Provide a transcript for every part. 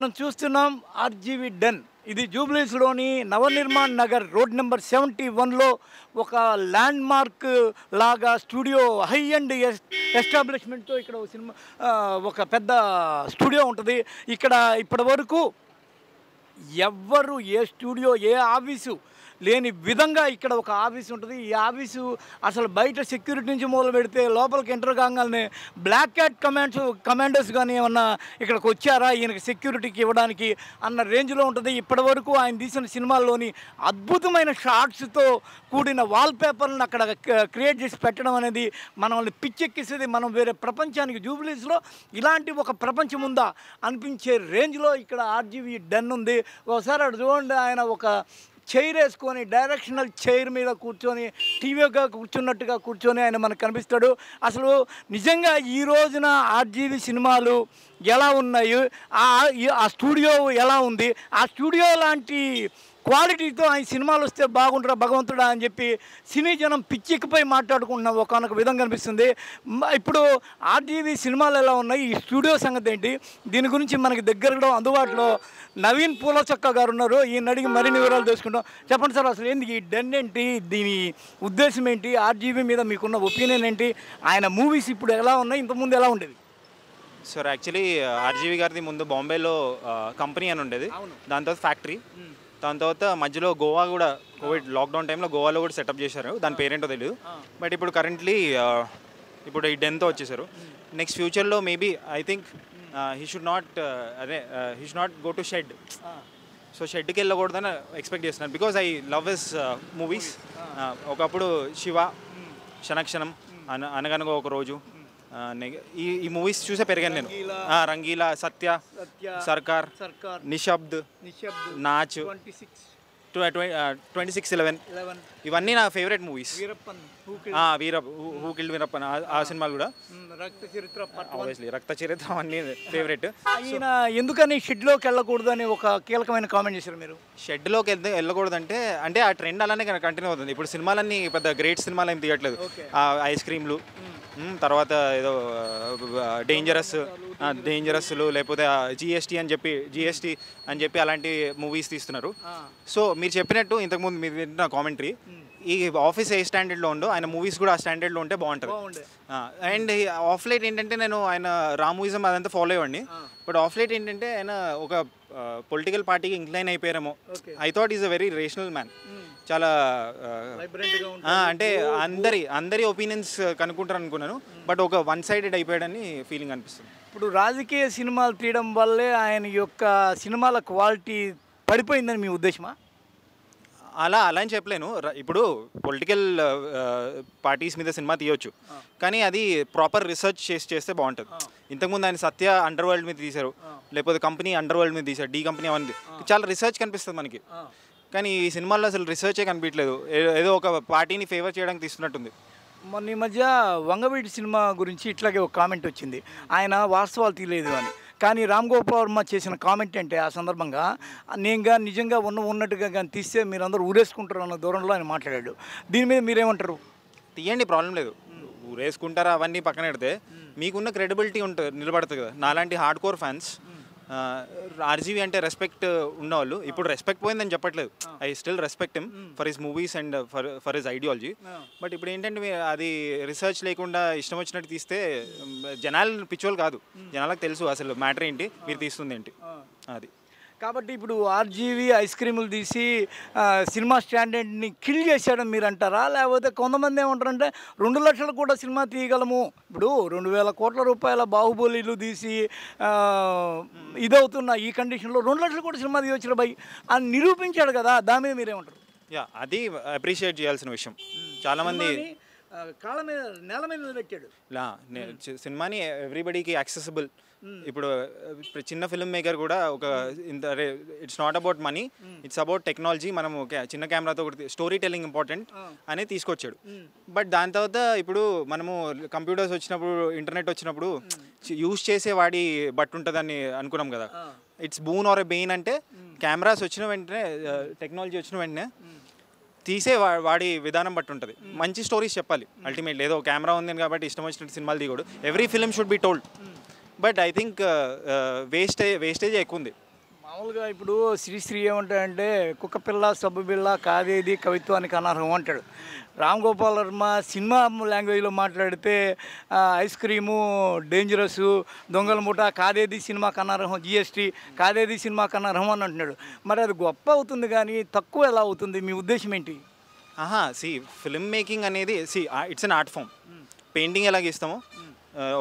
మనం చూస్తున్నాం RGV den. ఇది జూబ్లీస్లోని నవనిర్మాణ్ నగర్ రోడ్ నెంబర్ 71లో ఒక ల్యాండ్ మార్క్ లాగా స్టూడియో హై అండ్ ఎస్టాబ్లిష్మెంట్తో ఇక్కడ ఒక సినిమా ఒక పెద్ద స్టూడియో ఉంటుంది. ఇక్కడ ఇప్పటి వరకు ఎవ్వరు ఏ స్టూడియో ఏ ఆఫీసు లేని విధంగా ఇక్కడ ఒక ఆఫీస్ ఉంటుంది. ఈ ఆఫీసు అసలు బయట సెక్యూరిటీ నుంచి మొదలు పెడితే లోపలికి ఎంటర్ కాగానే బ్లాక్ క్యాట్ కమాండర్స్ కానీ ఏమన్నా ఇక్కడికి వచ్చారా ఈయనకి సెక్యూరిటీకి ఇవ్వడానికి అన్న రేంజ్లో ఉంటుంది. ఇప్పటి వరకు ఆయన తీసిన సినిమాల్లోని అద్భుతమైన షార్ట్స్తో కూడిన వాల్పేపర్లను అక్కడ క్రియేట్ చేసి పెట్టడం అనేది మనల్ని పిచ్చెక్కిస్తుంది. మనం వేరే ప్రపంచానికి జూబ్లీస్లో ఇలాంటి ఒక ప్రపంచం ఉందా అనిపించే రేంజ్లో ఇక్కడ ఆర్జీవి డెన్ ఉంది. ఒకసారి అటు చూడండి, ఆయన ఒక చైర్ వేసుకొని డైరెక్షనల్ చైర్ మీద కూర్చొని టీవీగా కూర్చున్నట్టుగా కూర్చొని ఆయన మనకు కనిపిస్తాడు. అసలు నిజంగా ఈ రోజున ఆర్జీవి సినిమాలు ఎలా ఉన్నాయి, ఆ స్టూడియో ఎలా ఉంది, ఆ స్టూడియో లాంటి క్వాలిటీతో ఆయన సినిమాలు వస్తే బాగుంటారా భగవంతుడా అని చెప్పి సినీ జనం పిచ్చెక్కిపోయి మాట్లాడుకుంటున్న ఒకనొక విధంగా కనిపిస్తుంది. ఇప్పుడు ఆర్జీవి సినిమాలు ఎలా ఉన్నాయి, ఈ స్టూడియో సంగతి ఏంటి, దీని గురించి మనకి దగ్గరలో అందుబాటులో నవీన్ పూలచక్క గారు ఉన్నారు. ఈయన అడిగి మరిన్ని వివరాలు తెలుసుకుంటాం. చెప్పండి సార్, అసలు ఏంది ఈ డెన్ ఏంటి, దీని ఉద్దేశం ఏంటి, ఆర్జీవి మీద మీకున్న ఒపీనియన్ ఏంటి, ఆయన మూవీస్ ఇప్పుడు ఎలా ఉన్నాయి, ఇంతకుముందు ఎలా ఉండేది? సార్ యాక్చువల్లీ ఆర్జీవి గారిది ముందు బాంబేలో కంపెనీ అని ఉండేది, దాని తర్వాత ఫ్యాక్టరీ, దాని తర్వాత మధ్యలో గోవా కూడా కోవిడ్ లాక్డౌన్ టైంలో గోవాలో కూడా సెటప్ చేశారు. దాని పేరేంటో తెలియదు. బట్ ఇప్పుడు కరెంట్లీ ఇప్పుడు ఈ డెన్తో వచ్చేసారు. నెక్స్ట్ ఫ్యూచర్లో maybe I think he should not he should not go to shed. So షెడ్కి వెళ్ళకూడదని ఎక్స్పెక్ట్ చేస్తున్నాను. Because I love his movies. ఒకప్పుడు శివ, క్షణక్షణం, అనగనగా ఒక రోజు, ఈ మూవీస్ చూసే పెరిగాను నేను. రంగీలా, సత్య, సర్కార్, నిశ్శబ్ద్, నాచ్, 2611 ఇవన్నీ నా favourite movies. Who killed Veerappan ఆ సినిమాలు కూడా, ఆబ్వియస్లీ రక్త చరిత్ర అన్నీ ఫేవరెట్. ఆయన ఎందుకని షెడ్లోకి వెళ్ళకూడదు అని ఒక కీలకమైన కామెంట్ చేశారు మీరు. షెడ్లోకి వెళ్ళకూడదంటే అంటే ఆ ట్రెండ్ అలానే కంటిన్యూ అవుతుంది. ఇప్పుడు సినిమాలన్నీ పెద్ద గ్రేట్ సినిమాలు ఏం తీయట్లేదు. ఐస్ క్రీమ్లు, తర్వాత ఏదో డేంజరస్లు, లేకపోతే జిఎస్టీ అని చెప్పి అలాంటి మూవీస్ తీస్తున్నారు. సో మీరు చెప్పినట్టు ఇంతకుముందు మీరు విన్న కామెంటరీ, ఈ ఆఫీస్ ఏ స్టాండర్డ్లో ఉండో ఆయన మూవీస్ కూడా ఆ స్టాండర్డ్లో ఉంటే బాగుంటుంది. అండ్ ఆఫ్ లైట్ ఏంటంటే నేను ఆయన రామూయిజం అదంతా ఫాలో అయ్యండి. బట్ ఆఫ్ లైట్ ఏంటంటే ఆయన ఒక పొలిటికల్ పార్టీకి ఇంక్లైన్ అయిపోయారేమో. I thought is a very rational man. చాలా అంటే అందరి ఒపీనియన్స్ కనుక్కుంటారు అనుకున్నాను. బట్ ఒక వన్ సైడెడ్ అయిపోయాడని ఫీలింగ్ అనిపిస్తుంది. ఇప్పుడు రాజకీయ సినిమాలు తీయడం వల్లే ఆయన యొక్క సినిమాల క్వాలిటీ పడిపోయిందని మీ ఉద్దేశమా? అలా అని చెప్పలేను. ఇప్పుడు పొలిటికల్ పార్టీస్ మీద సినిమా తీయొచ్చు, కానీ అది ప్రాపర్ రీసెర్చ్ చేస్తే బాగుంటుంది. ఇంతకుముందు ఆయన సత్య అండర్ వరల్డ్ మీద తీశారు, లేకపోతే కంపెనీ అండర్ వరల్డ్ మీద తీశారు, డి కంపెనీ అవన్నీ చాలా రీసెర్చ్ కనిపిస్తుంది మనకి. కానీ ఈ సినిమాల్లో అసలు రీసెర్చే కనిపించలేదు. ఏదో ఒక పార్టీని ఫేవర్ చేయడానికి తీస్తున్నట్టుంది. మొన్న ఈ మధ్య వంగవీటి సినిమా గురించి ఇట్లాగే ఒక కామెంట్ వచ్చింది, ఆయన వాస్తవాలు తీయలేదు అని. కానీ రామ్ గోపాల్ వర్మ చేసిన కామెంట్ అంటే ఆ సందర్భంగా నేను నిజంగా ఉన్నట్టుగా కానీ తీస్తే మీరందరూ ఊరేసుకుంటారు అన్న దూరంలో ఆయన మాట్లాడాడు. దీని మీద మీరేమంటారు? తీయండి, ప్రాబ్లం లేదు. ఊరేసుకుంటారా అవన్నీ పక్కన పెడితే మీకున్న క్రెడిబిలిటీ నిలబడుతుంది కదా. నాలాంటి హార్డ్ కోర్ ఫ్యాన్స్ ఆర్జీవి అంటే రెస్పెక్ట్ ఉన్నవాళ్ళు, ఇప్పుడు రెస్పెక్ట్ పోయిందని చెప్పట్లేదు. I still respect him for his movies and for his ideology. But ఇప్పుడు ఏంటంటే అది రీసెర్చ్ లేకుండా ఇష్టం వచ్చినట్టు తీస్తే జనాలు పిచ్చోళ్ళు కాదు, జనాలకు తెలుసు అసలు మ్యాటర్ ఏంటి, మీరు తీస్తుంది ఏంటి అది. కాబట్టి ఇప్పుడు ఆర్జీవి ఐస్ క్రీములు తీసి సినిమా స్టాండర్డ్ని కిల్ చేశాడని మీరు అంటారా? లేకపోతే కొంతమంది ఏమంటారంటే 2 లక్షలు కూడా సినిమా తీయగలము, ఇప్పుడు 2000 కోట్ల రూపాయల బాహుబలిలు తీసి ఇదవుతున్న ఈ కండిషన్లో 2 లక్షలు కూడా సినిమా తీయొచ్చు బై అని నిరూపించాడు కదా, దాని మీద మీరేమంటారు? అది అప్రిషియేట్ చేయాల్సిన విషయం. చాలామంది కాళ్ళ మీద నేల మీద నిలబెట్టాడు సినిమాని, ఎవ్రీబడీకి యాక్సెసిబుల్. ఇప్పుడు చిన్న ఫిల్మ్ మేకర్ కూడా ఒక it's not about money, it's about technology. మనం చిన్న కెమెరాతో ఒకటి స్టోరీ టెల్లింగ్ ఇంపార్టెంట్ అని తీసుకొచ్చాడు. బట్ దాని తర్వాత ఇప్పుడు మనము కంప్యూటర్స్ వచ్చినప్పుడు, ఇంటర్నెట్ వచ్చినప్పుడు యూజ్ చేసే వాడి బట్టి ఉంటుందని అనుకున్నాం కదా. It's boon or a bane అంటే కెమెరాస్ వచ్చిన వెంటనే, టెక్నాలజీ వచ్చిన వెంటనే తీసే వాడి విధానం బట్టి ఉంటుంది. మంచి స్టోరీస్ చెప్పాలి అల్టిమేట్లీ. ఏదో కెమెరా ఉంది కాబట్టి ఇష్టం వచ్చినట్టు సినిమాలు దిగడు. Every film should be told. But I think wastage ఎక్కువ ఉంది. మామూలుగా ఇప్పుడు శ్రీశ్రీ ఏమంటాడంటే కుక్క పిల్ల సబ్బు బిళ్ళ కాదేది కవిత్వానికి అనర్హం అంటాడు. రామ్ గోపాల్ వర్మ సినిమా లాంగ్వేజ్లో మాట్లాడితే ఐస్ క్రీము డేంజరస్ దొంగల ముఠ కాదేది సినిమాకి అనర్హం, జిఎస్టీ కాదేది సినిమాకి అనర్హం అని అంటున్నాడు. మరి అది గొప్ప అవుతుంది కానీ తక్కువ ఎలా అవుతుంది? మీ ఉద్దేశం ఏంటి? సి ఫిల్మ్ మేకింగ్ అనేది it's an art form. Painting ఎలా గీస్తామో,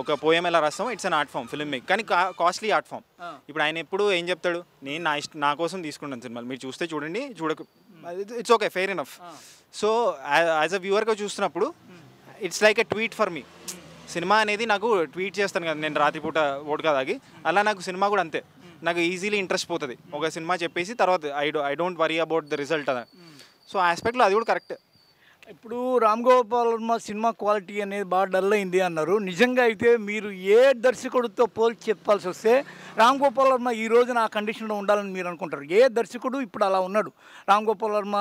ఒక పోయం ఎలా రాస్తామో, it's an art form film making. కానీ కాస్ట్లీ ఆర్ట్ ఫామ్. ఇప్పుడు ఆయన ఎప్పుడు ఏం చెప్తాడు, నేను నా కోసం తీసుకుంటాను సినిమాలు, మీరు చూస్తే చూడండి, it's okay, fair enough. So as a వ్యూవర్గా చూస్తున్నప్పుడు it's like a tweet for me. సినిమా అనేది నాకు ట్వీట్ చేస్తాను కదా నేను రాత్రిపూట ఓటుగా తాగి, అలా నాకు సినిమా కూడా అంతే. నాకు ఈజీలీ ఇంట్రెస్ట్ పోతుంది ఒక సినిమా చెప్పేసి, తర్వాత I don't worry about the result అదా. సో ఆ ఆస్పెక్ట్లో అది కూడా కరెక్ట్. ఇప్పుడు రామ్ గోపాల్ వర్మ సినిమా క్వాలిటీ అనేది బాగా డల్ అయింది అన్నారు. నిజంగా అయితే మీరు ఏ దర్శకుడితో పోల్చి చెప్పాల్సి వస్తే రామ్ గోపాల్ వర్మ ఈ రోజున ఆ కండిషన్లో ఉండాలని మీరు అనుకుంటారు? ఏ దర్శకుడు ఇప్పుడు అలా ఉన్నాడు? రామ్ గోపాల్ వర్మ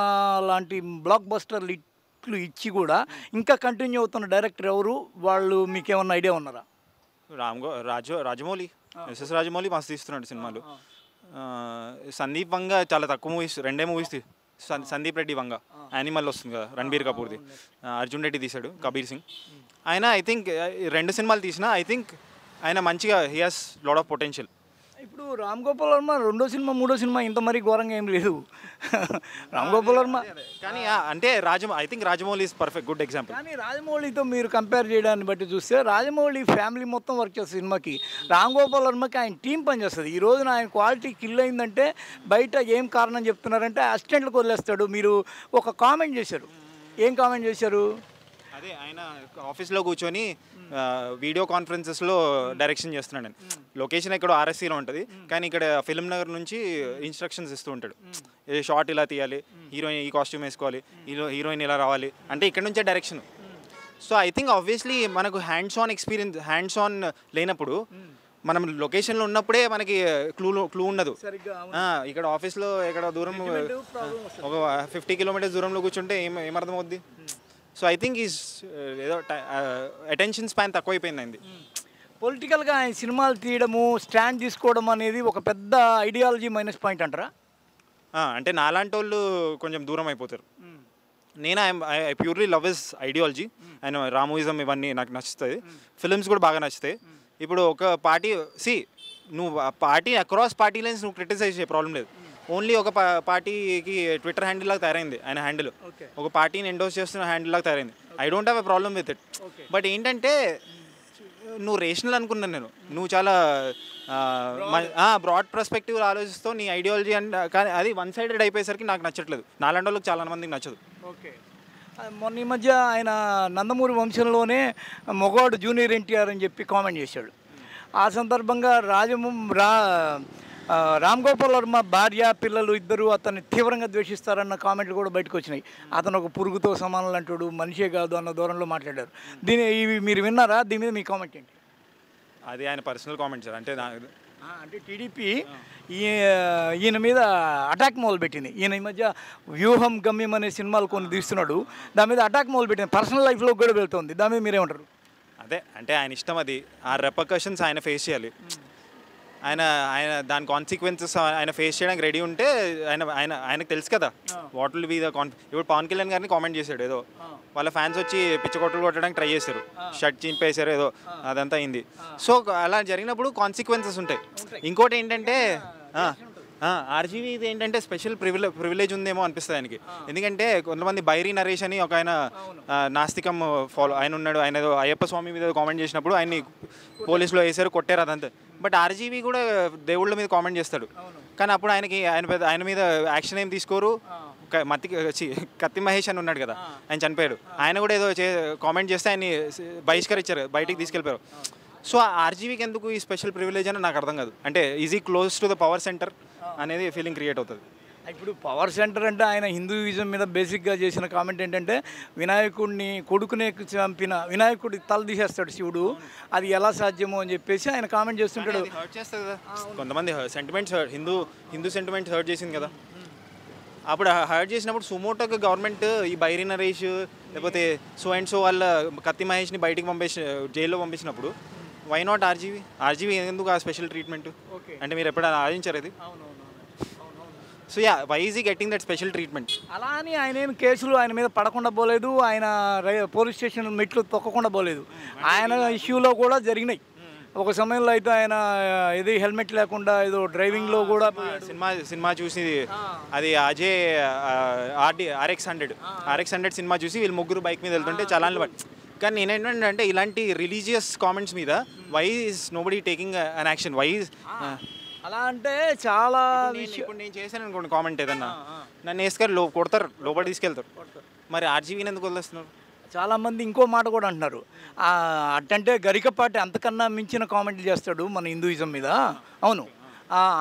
లాంటి బ్లాక్ బస్టర్లు ఇట్లు ఇచ్చి కూడా ఇంకా కంటిన్యూ అవుతున్న డైరెక్టర్ ఎవరు? వాళ్ళు మీకేమన్నా ఐడియా ఉన్నారా? రాజమౌళి, ఎస్ఎస్ రాజమౌళి మస్తు తీస్తున్నాడు సినిమాలు. సందీప్ వంగ చాలా తక్కువ movies, 2 movies. Sandeep Reddy Vanga animal వస్తుంది కదా, రణబీర్ కపూర్ది. అర్జున్ రెడ్డి తీశాడు, కబీర్ సింగ్. ఆయన ఐ థింక్ 2 సినిమాలు తీసినా ఐ థింక్ ఆయన మంచిగా he has lot of potential. ఇప్పుడు రామ్ గోపాల్ వర్మ 2వ సినిమా 3వ సినిమా ఇంత మరీ ఘోరంగా ఏం లేదు. రామ్ గోపాల్ వర్మ కానీ అంటే I think Rajamouli is perfect good example. కానీ రాజమౌళితో మీరు కంపేర్ చేయడాన్ని బట్టి చూస్తే రాజమౌళి ఫ్యామిలీ మొత్తం వర్క్ చేస్తుంది సినిమాకి. రామ్ గోపాల్ వర్మకి ఆయన టీం పనిచేస్తుంది. ఈ రోజున ఆయన క్వాలిటీ కిల్ అయిందంటే బయట ఏం కారణం చెప్తున్నారంటే అసిస్టెంట్లకు వదిలేస్తాడు. మీరు ఒక కామెంట్ చేశారు, ఏం కామెంట్ చేశారు? అదే ఆయన ఆఫీస్లో కూర్చొని వీడియో కాన్ఫరెన్సెస్లో డైరెక్షన్ చేస్తున్నాడు. నేను లొకేషన్ ఎక్కడో ఆర్ఎస్సీలో ఉంటుంది, కానీ ఇక్కడ ఫిల్మ్ నగర్ నుంచి ఇన్స్ట్రక్షన్స్ ఇస్తూ ఉంటాడు. ఏ షార్ట్ ఇలా తీయాలి, హీరోయిన్ ఈ కాస్ట్యూమ్ వేసుకోవాలి, హీరోయిన్ ఇలా రావాలి అంటే ఇక్కడ నుంచే direction. So I think obviously మనకు హ్యాండ్స్ ఆన్ లేనప్పుడు, మనం లొకేషన్లో ఉన్నప్పుడే మనకి క్లూ ఉండదు. ఇక్కడ ఆఫీస్లో ఎక్కడ దూరం ఒక 50 కిలోమీటర్స్ దూరంలో కూర్చుంటే ఏమర్థం అవుద్ది? సో ఐ థింక్ ఈజ్ ఏదో అటెన్షన్ స్పాన్ తక్కువైపోయిందండి. పొలిటికల్గా ఆయన సినిమాలు తీయడము, స్టాండ్ తీసుకోవడం అనేది ఒక పెద్ద ఐడియాలజీ మైనస్ పాయింట్ అంటారా? అంటే నాలాంటి వాళ్ళు కొంచెం దూరం అయిపోతారు. నేను I purely love his ideology. ఆయన రామోయిజం ఇవన్నీ నాకు నచ్చుతుంది, ఫిల్మ్స్ కూడా బాగా నచ్చుతాయి. ఇప్పుడు ఒక పార్టీ నువ్వు పార్టీ అక్రాస్ పార్టీ లైన్స్ నువ్వు క్రిటిసైజ్ చేయ ప్రాబ్లం లేదు. ఓన్లీ ఒక పార్టీకి ట్విట్టర్ హ్యాండిల్ లాగా తయారైంది ఆయన హ్యాండిల్, ఒక పార్టీని ఎండోస్ చేస్తున్న హ్యాండిల్ లాగా తయారైంది. I don't have a problem with it. But ఏంటంటే నువ్వు రేషనల్ అనుకున్నాను నేను, నువ్వు చాలా బ్రాడ్ పర్స్పెక్టివ్ ఆలోచిస్తావు నీ ఐడియాలజీ. అండ్ కానీ అది వన్ సైడెడ్ అయిపోయేసరికి నాకు నచ్చట్లేదు, నాలాంటి వాళ్ళకి చాలా మందికి నచ్చదు. ఓకే, మొన్న ఈ మధ్య ఆయన నందమూరి వంశంలోనే మొగాడు జూనియర్ ఎన్టీఆర్ అని చెప్పి కామెంట్ చేశాడు. ఆ సందర్భంగా రామ్ గోపాల్ వర్మ భార్య పిల్లలు ఇద్దరు అతన్ని తీవ్రంగా ద్వేషిస్తారన్న కామెంట్లు కూడా బయటకు వచ్చినాయి. అతను ఒక పురుగుతో సమానం అంటాడు, మనిషే కాదు అన్న ధోరణిలో మాట్లాడారు. ఇవి మీరు విన్నారా? దీని మీద మీ కామెంట్ ఏంటి? అది ఆయన పర్సనల్ కామెంట్ సార్. అంటే టీడీపీ ఈయన మీద అటాక్ మొదలుపెట్టింది. ఈయన ఈ మధ్య వ్యూహం గమ్యం అనే సినిమాలు కొన్ని తీస్తున్నాడు, దాని మీద అటాక్ మొదలుపెట్టింది, పర్సనల్ లైఫ్లో కూడా వెళ్తుంది. దాని మీద మీరేమంటారు? అదే అంటే ఆయన ఇష్టం, అది ఆ రెపర్కషన్స్ ఆయన ఫేస్ చేయాలి. ఆయన దాని కాన్సిక్వెన్సెస్ ఆయన ఫేస్ చేయడానికి రెడీ ఉంటే ఆయనకు తెలుసు కదా వాట్ విల్ బి ద ఇప్పుడు పవన్ కళ్యాణ్ గారిని కామెంట్ చేశాడు, ఏదో వాళ్ళ ఫ్యాన్స్ వచ్చి పిచ్చ కొట్టులు కొట్టడానికి ట్రై చేశారు, షర్ట్ చింపేశారు, ఏదో అదంతా అయింది. సో అలా జరిగినప్పుడు కాన్సిక్వెన్సెస్ ఉంటాయి. ఇంకోటి ఏంటంటే ఆర్జీవీ ఇది ఏంటంటే స్పెషల్ ప్రివిలేజ్ ఉందేమో అనిపిస్తుంది ఆయనకి. ఎందుకంటే కొంతమంది బైరీ నరేష్ అని ఒక ఆయన నాస్తికం ఆయన ఉన్నాడు, ఆయన ఏదో అయ్యప్ప స్వామి మీద కామెంట్ చేసినప్పుడు ఆయన్ని పోలీసులో వేసారు, కొట్టారు, అదంతా. బట్ ఆర్జీవీ కూడా దేవుళ్ళ మీద కామెంట్ చేస్తాడు, కానీ అప్పుడు ఆయన మీద యాక్షన్ ఏం తీసుకోరు. కత్తి మహేష్ అని ఉన్నాడు కదా, ఆయన చనిపోయాడు, ఆయన కూడా ఏదో కామెంట్ చేస్తే ఆయన్ని బహిష్కరించారు, బయటికి తీసుకెళ్ళిపోయారు. సో ఆర్జీవీకి ఎందుకు ఈ స్పెషల్ ప్రివిలేజ్ అని నాకు అర్థం కాదు. అంటే easy close to the power centre అనేది ఫీలింగ్ క్రియేట్ అవుతుంది. ఇప్పుడు పవర్ సెంటర్ అంటే ఆయన హిందూయిజం మీద బేసిక్గా చేసిన కామెంట్ ఏంటంటే వినాయకుడిని కొడుకునే చంపిన వినాయకుడి తల తీసేస్తాడు శివుడు, అది ఎలా సాధ్యమో అని చెప్పేసి ఆయన కామెంట్ చేస్తుంటాడు. హర్ట్ చేస్తుంది కదా కొంతమంది సెంటిమెంట్స్, హిందూ సెంటిమెంట్స్ హర్ట్ చేసింది కదా. అప్పుడు హర్ట్ చేసినప్పుడు సుమోటోకి గవర్నమెంట్ ఈ బైరీ నరేష్ లేకపోతే సో అండ్ సో వాళ్ళ కత్తి మహేష్ని బయటికి జైల్లో పంపించినప్పుడు వై నాట్ ఆర్జీవీ ఎందుకు ఆ స్పెషల్ ట్రీట్మెంట్? అంటే మీరు ఎప్పుడైనా ఆలోచించారు అది? సో యా, వై ఈజ్ ఈ గెట్టింగ్ దట్ స్పెషల్ ట్రీట్మెంట్? అలా అని ఆయన ఏం కేసులు ఆయన మీద పడకుండా పోలేదు, ఆయన పోలీస్ స్టేషన్ మెట్లు తొక్కకుండా పోలేదు. ఆయన ఇష్యూలో కూడా జరిగినాయి. ఒక సమయంలో అయితే ఆయన ఇది హెల్మెట్ లేకుండా ఏదో డ్రైవింగ్లో కూడా సినిమా చూసి అది అజయ్ RX 100 సినిమా చూసి వీళ్ళు ముగ్గురు బైక్ మీద వెళ్తుంటే చలాన్లు పట్టి. కానీ నేనేంటంటే ఇలాంటి రిలీజియస్ కామెంట్స్ మీద why is nobody taking an action? Why is అలా అంటే చాలా ఇప్పుడు నేను చేశాను అనుకోండి కామెంట్ ఏదన్నా, నన్ను వేసుకొని కొడతారు, లోపల తీసుకెళ్తారు. మరి ఆర్జీవీని ఎందుకు వదిలేస్తున్నారు? చాలామంది ఇంకో మాట కూడా అంటున్నారు, అట్టంటే గరికపాటి అంతకన్నా మించిన కామెంట్లు చేస్తాడు మన హిందూయిజం మీద. అవును,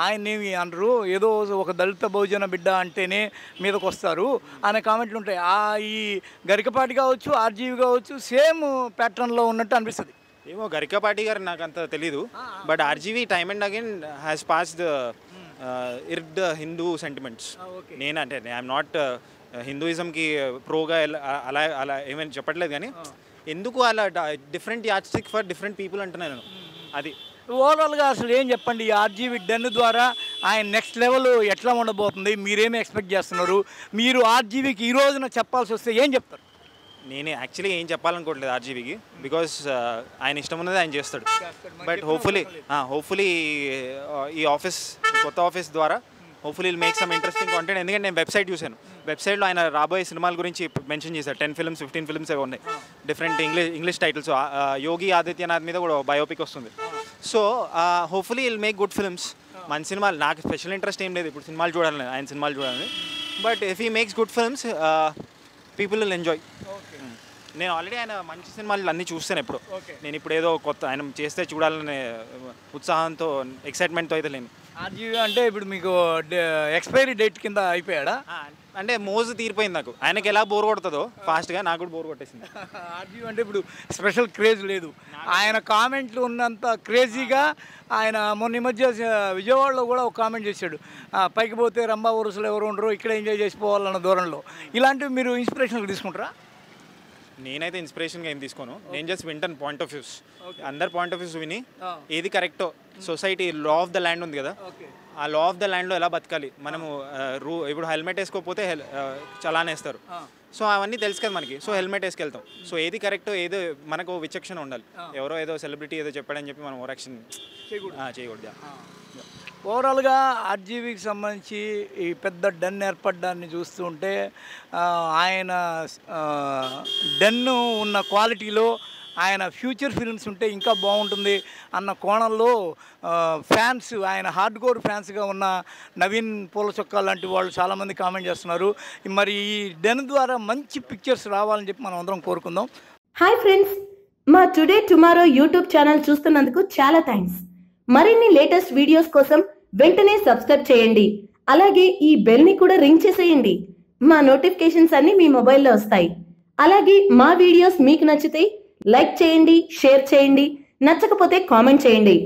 ఆయన్నేమి అనరు, ఏదో ఒక దళిత బహుజన బిడ్డ అంటేనే మీదకి వస్తారు అనే కామెంట్లు ఉంటాయి. ఈ గరికపాటి కావచ్చు, ఆర్జీవి కావచ్చు, సేమ్ ప్యాటర్న్లో ఉన్నట్టు అనిపిస్తుంది. ఏమో గరికపాటి గారు నాకు అంత తెలీదు, but RGV time and again has passed irked Hindu sentiments. నేనంటే ఐఎమ్ నాట్ హిందూయిజంకి ప్రోగా అలా అలా ఏమైనా చెప్పట్లేదు, కానీ ఎందుకు అలా different yardstick for different people అంటున్నాను నేను. అది ఓవరాల్గా అసలు ఏం చెప్పండి, ఈ ఆర్జీవి డెన్ ద్వారా ఆయన నెక్స్ట్ లెవెల్ ఎట్లా ఉండబోతుంది, మీరేమి ఎక్స్పెక్ట్ చేస్తున్నారు? మీరు ఆర్జీవికి ఈ రోజున చెప్పాల్సి వస్తే ఏం చెప్తారు? నేను యాక్చువల్లీ ఏం చెప్పాలనుకోవట్లేదు ఆర్జీవీకి, బికాస్ ఆయన ఇష్టం ఉన్నది ఆయన చేస్తాడు. బట్ హోప్ఫుల్లీ ఈ కొత్త ఆఫీస్ ద్వారా hopefully make some interesting content. ఎందుకంటే నేను వెబ్సైట్ చూశాను, వెబ్సైట్లో ఆయన రాబోయే సినిమాల గురించి మెన్షన్ చేశారు. 10 ఫిల్మ్స్ 15 ఫిల్మ్స్ ఏవో ఉన్నాయి, different English titles. Yogi Adityanath మీద కూడా బయోపిక్ వస్తుంది. So hopefully will make good films, మంచి సినిమాలు. నాకు స్పెషల్ ఇంట్రెస్ట్ ఏం లేదు ఇప్పుడు సినిమాలు చూడాలని, ఆయన సినిమాలు చూడాలని. But if he makes good films people will enjoy. నేను ఆల్రెడీ ఆయన మంచి సినిమాలు అన్నీ చూస్తాను ఎప్పుడు. నేను ఇప్పుడు ఏదో కొత్త ఆయన చేస్తే చూడాలనే ఉత్సాహంతో ఎక్సైట్మెంట్తో అయితే లేను. ఆర్జీవి అంటే ఇప్పుడు మీకు ఎక్స్పైరీ డేట్ కింద అయిపోయాడా? అంటే మోజు తీరిపోయింది నాకు. ఆయనకి ఎలా బోర్ కొడుతుందో ఫాస్ట్గా నాకు కూడా బోర్ కొట్టేసింది. ఆర్జీవి అంటే ఇప్పుడు స్పెషల్ క్రేజ్ లేదు, ఆయన కామెంట్లు ఉన్నంత క్రేజీగా ఆయన మొన్న ఈ మధ్య విజయవాడలో కూడా ఒక కామెంట్ చేశాడు, పైకి పోతే రంభా వరుసలు ఎవరు ఉండరు, ఇక్కడ ఎంజాయ్ చేసిపోవాలన్న దూరంలో. ఇలాంటివి మీరు ఇన్స్పిరేషన్గా తీసుకుంటారా? నేనైతే ఇన్స్పిరేషన్గా ఏం తీసుకోను, నేను జస్ట్ వింటాను పాయింట్ ఆఫ్ వ్యూస్. అందరు పాయింట్ ఆఫ్ వ్యూస్ విని ఏది కరెక్టో, society law of the land ఉంది కదా, ఆ లా ఆఫ్ ద ల్యాండ్లో ఎలా బతకాలి మనము. ఇప్పుడు హెల్మెట్ వేసుకోకపోతే చలాన్ వేస్తారు. సో అవన్నీ తెలుసు కదా మనకి, సో హెల్మెట్ వేసుకెళ్తాం. సో ఏది కరెక్టో ఏదో మనకు విచక్షణ ఉండాలి. ఎవరో ఏదో సెలబ్రిటీ ఏదో చెప్పాడని చెప్పి మనం ఓవరాక్షన్ చేయకూడదు. ఓవరాల్గా ఆర్జీవీకి సంబంధించి ఈ పెద్ద డెన్ ఏర్పడ్డాన్ని చూస్తుంటే ఆయన డెన్ను ఉన్న క్వాలిటీలో ఆయన ఫ్యూచర్ ఫిల్మ్స్ ఉంటే ఇంకా బాగుంటుంది అన్న కోణంలో ఫ్యాన్స్, ఆయన హార్డ్ కోర్ ఫ్యాన్స్గా ఉన్న నవీన్ పూల చొక్కా లాంటి వాళ్ళు చాలామంది కామెంట్ చేస్తున్నారు. మరి ఈ డెన్ ద్వారా మంచి పిక్చర్స్ రావాలని చెప్పి మనం అందరం కోరుకుందాం. హాయ్ ఫ్రెండ్స్, మా టుడే టుమారో యూట్యూబ్ ఛానల్ చూస్తున్నందుకు చాలా థ్యాంక్స్. మరిన్ని లేటెస్ట్ వీడియోస్ కోసం వెంటనే సబ్స్క్రైబ్ చేయండి. అలాగే ఈ బెల్ ని కూడా రింగ్ చేసేయండి. మా నోటిఫికేషన్స్ అన్ని మీ మొబైల్లో వస్తాయి. అలాగే మా వీడియోస్ మీకు నచ్చితే లైక్ చేయండి, షేర్ చేయండి, నచ్చకపోతే కామెంట్ చేయండి.